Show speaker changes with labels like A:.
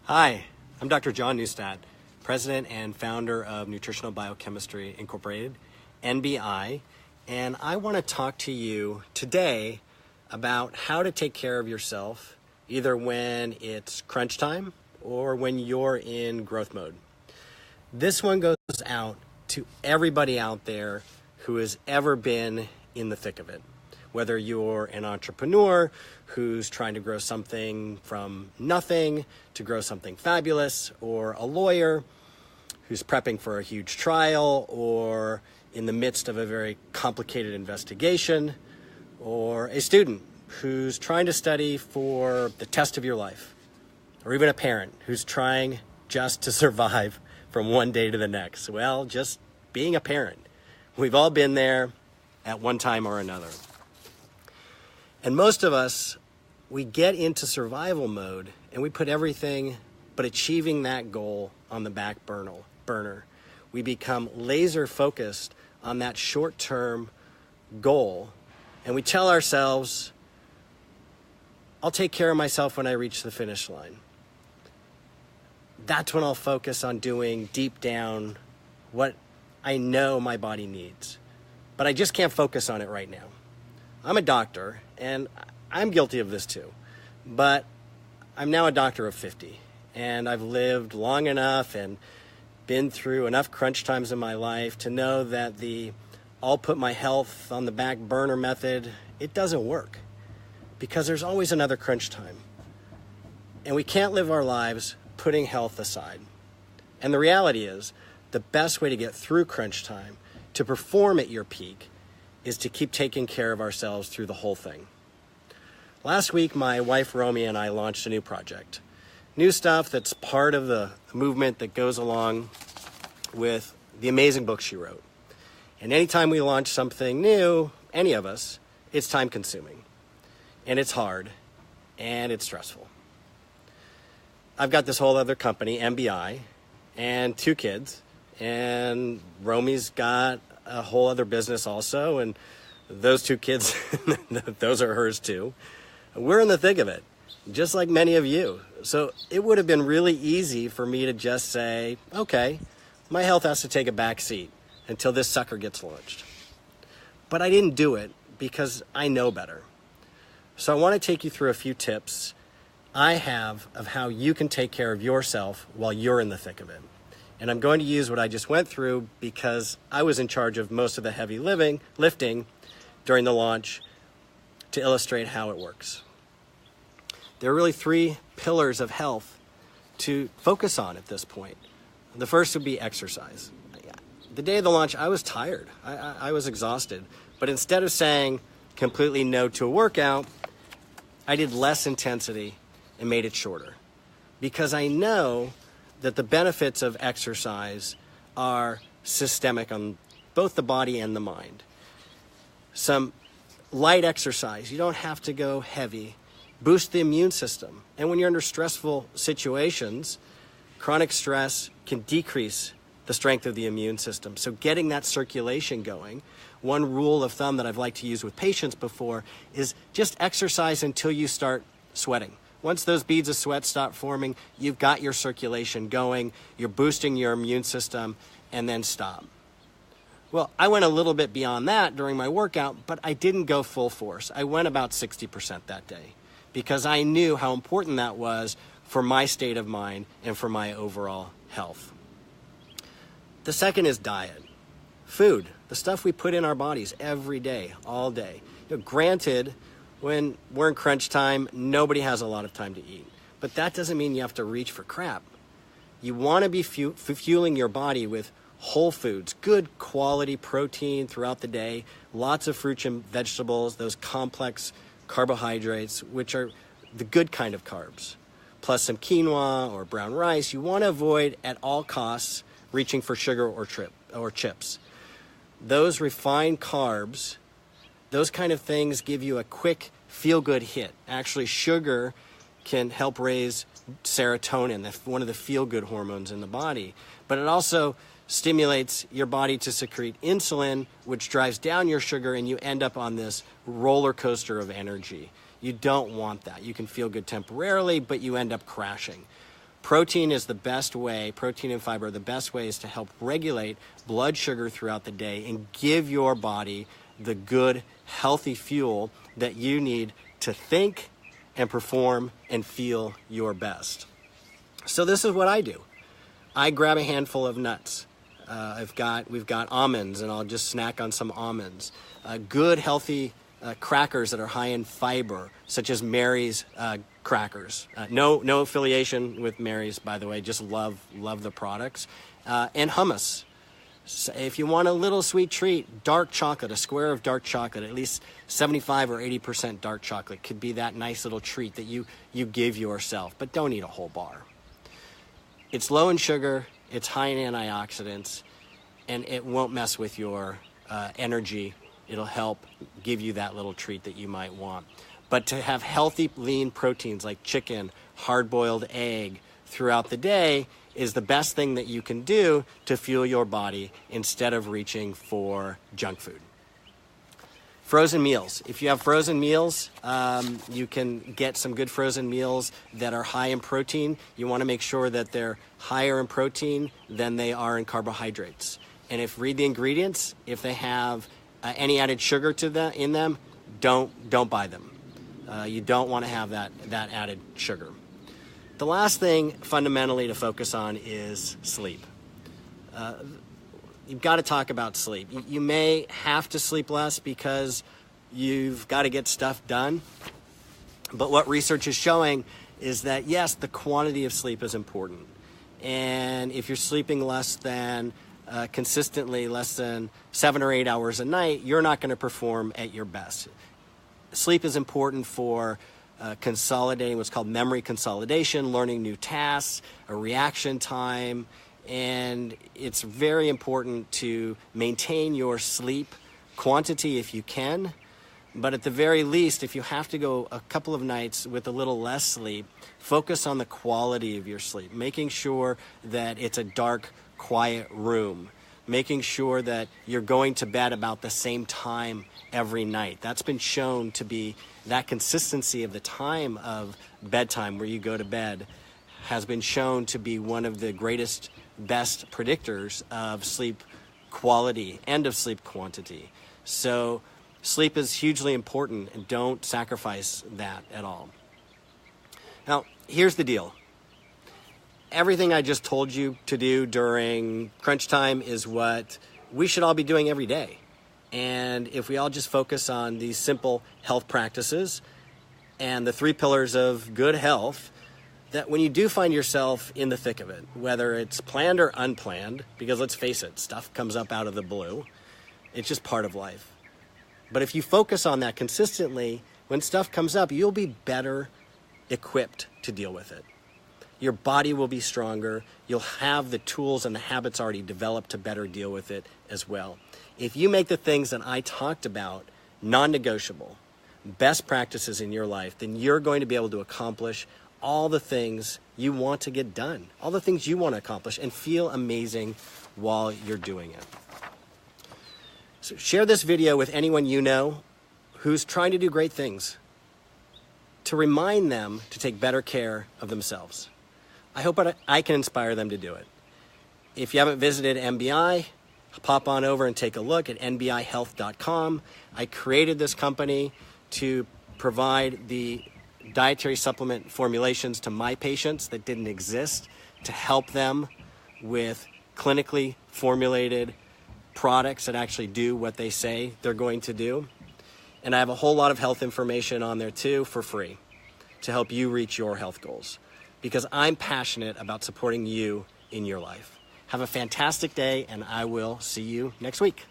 A: Hi, I'm Dr. John Neustadt, President and founder of Nutritional Biochemistry Incorporated, NBI, and I want to talk to you today about how to take care of yourself either when it's crunch time or when you're in growth mode. This one goes out to everybody out there who has ever been in the thick of it. Whether you're an entrepreneur who's trying to grow something from nothing to grow something fabulous, or a lawyer who's prepping for a huge trial or in the midst of a very complicated investigation, or a student who's trying to study for the test of your life, or even a parent who's trying just to survive from one day to the next. Well, just being a parent. We've all been there at one time or another. And most of us, we get into survival mode and we put everything but achieving that goal on the back burner. We become laser focused on that short-term goal, and we tell ourselves, I'll take care of myself when I reach the finish line. That's when I'll focus on doing deep down what I know my body needs. But I just can't focus on it right now. I'm a doctor, and I'm guilty of this too. But I'm now a doctor of 50, and I've lived long enough and been through enough crunch times in my life to know that the I'll put my health on the back burner method, it doesn't work, because there's always another crunch time. And we can't live our lives putting health aside. And the reality is, the best way to get through crunch time, to perform at your peak, is to keep taking care of ourselves through the whole thing. Last week, my wife Romy and I launched a new project. New stuff that's part of the movement that goes along with the amazing book she wrote. And anytime we launch something new, any of us, it's time consuming. And it's hard. And it's stressful. I've got this whole other company, NBI, and 2 kids. And Romy's got a whole other business also, and those 2 kids, those are hers too. We're in the thick of it, just like many of you. So it would have been really easy for me to just say, okay, my health has to take a back seat until this sucker gets launched. But I didn't do it because I know better. So I want to take you through a few tips I have of how you can take care of yourself while you're in the thick of it. And I'm going to use what I just went through because I was in charge of most of the heavy lifting during the launch to illustrate how it works. There are really 3 pillars of health to focus on at this point. The first would be exercise. The day of the launch, I was tired. I was exhausted. But instead of saying completely no to a workout, I did less intensity and made it shorter. Because I know that the benefits of exercise are systemic on both the body and the mind. Some light exercise, you don't have to go heavy, boost the immune system. And when you're under stressful situations, chronic stress can decrease the strength of the immune system. So getting that circulation going, one rule of thumb that I've liked to use with patients before is just exercise until you start sweating. Once those beads of sweat stop forming, you've got your circulation going, you're boosting your immune system, and then stop. Well, I went a little bit beyond that during my workout, but I didn't go full force. I went about 60% that day because I knew how important that was for my state of mind and for my overall health. The second is diet. Food, the stuff we put in our bodies every day, all day. Granted, when we're in crunch time, nobody has a lot of time to eat. But that doesn't mean you have to reach for crap. You want to be fueling your body with whole foods, good quality protein throughout the day, lots of fruits and vegetables, those complex carbohydrates, which are the good kind of carbs, plus some quinoa or brown rice. You want to avoid at all costs reaching for sugar or chips. Those refined carbs, those kind of things give you a quick feel-good hit. Actually, sugar can help raise serotonin, one of the feel-good hormones in the body. But it also stimulates your body to secrete insulin, which drives down your sugar, and you end up on this roller coaster of energy. You don't want that. You can feel good temporarily, but you end up crashing. Protein is the best way, protein and fiber are the best ways to help regulate blood sugar throughout the day and give your body the good, healthy fuel that you need to think and perform and feel your best. So this is what I do. I grab a handful of nuts. We've got almonds, and I'll just snack on some almonds. Good, healthy crackers that are high in fiber, such as Mary's crackers. No affiliation with Mary's, by the way. Just love the products. And hummus. So if you want a little sweet treat, dark chocolate, a square of dark chocolate, at least 75 or 80% dark chocolate could be that nice little treat that you give yourself. But don't eat a whole bar. It's low in sugar, it's high in antioxidants, and it won't mess with your energy. It'll help give you that little treat that you might want. But to have healthy, lean proteins like chicken, hard-boiled egg throughout the day is the best thing that you can do to fuel your body instead of reaching for junk food. Frozen meals. If you have frozen meals, you can get some good frozen meals that are high in protein. You want to make sure that they're higher in protein than they are in carbohydrates. And read the ingredients. If they have any added sugar in them, don't buy them. You don't want to have that added sugar. The last thing fundamentally to focus on is sleep. You've got to talk about sleep. You may have to sleep less because you've got to get stuff done. But what research is showing is that, yes, the quantity of sleep is important. And if you're sleeping consistently less than 7 or 8 hours a night, you're not going to perform at your best. Sleep is important for consolidating what's called memory consolidation, learning new tasks, a reaction time, and it's very important to maintain your sleep quantity if you can. But at the very least, if you have to go a couple of nights with a little less sleep, focus on the quality of your sleep, making sure that it's a dark, quiet room, making sure that you're going to bed about the same time every night. That's been shown to be, that consistency of the time of bedtime where you go to bed has been shown to be one of the best predictors of sleep quality and of sleep quantity. So sleep is hugely important, and don't sacrifice that at all. Now, here's the deal. Everything I just told you to do during crunch time is what we should all be doing every day. And if we all just focus on these simple health practices and the 3 pillars of good health, that when you do find yourself in the thick of it, whether it's planned or unplanned, because let's face it, stuff comes up out of the blue, it's just part of life. But if you focus on that consistently, when stuff comes up, you'll be better equipped to deal with it. Your body will be stronger. You'll have the tools and the habits already developed to better deal with it as well. If you make the things that I talked about non-negotiable, best practices in your life, then you're going to be able to accomplish all the things you want to get done, all the things you want to accomplish, and feel amazing while you're doing it. So share this video with anyone you know who's trying to do great things, to remind them to take better care of themselves. I hope I can inspire them to do it. If you haven't visited NBI, pop on over and take a look at nbihealth.com. I created this company to provide the dietary supplement formulations to my patients that didn't exist, to help them with clinically formulated products that actually do what they say they're going to do. And I have a whole lot of health information on there too for free to help you reach your health goals, because I'm passionate about supporting you in your life. Have a fantastic day, and I will see you next week.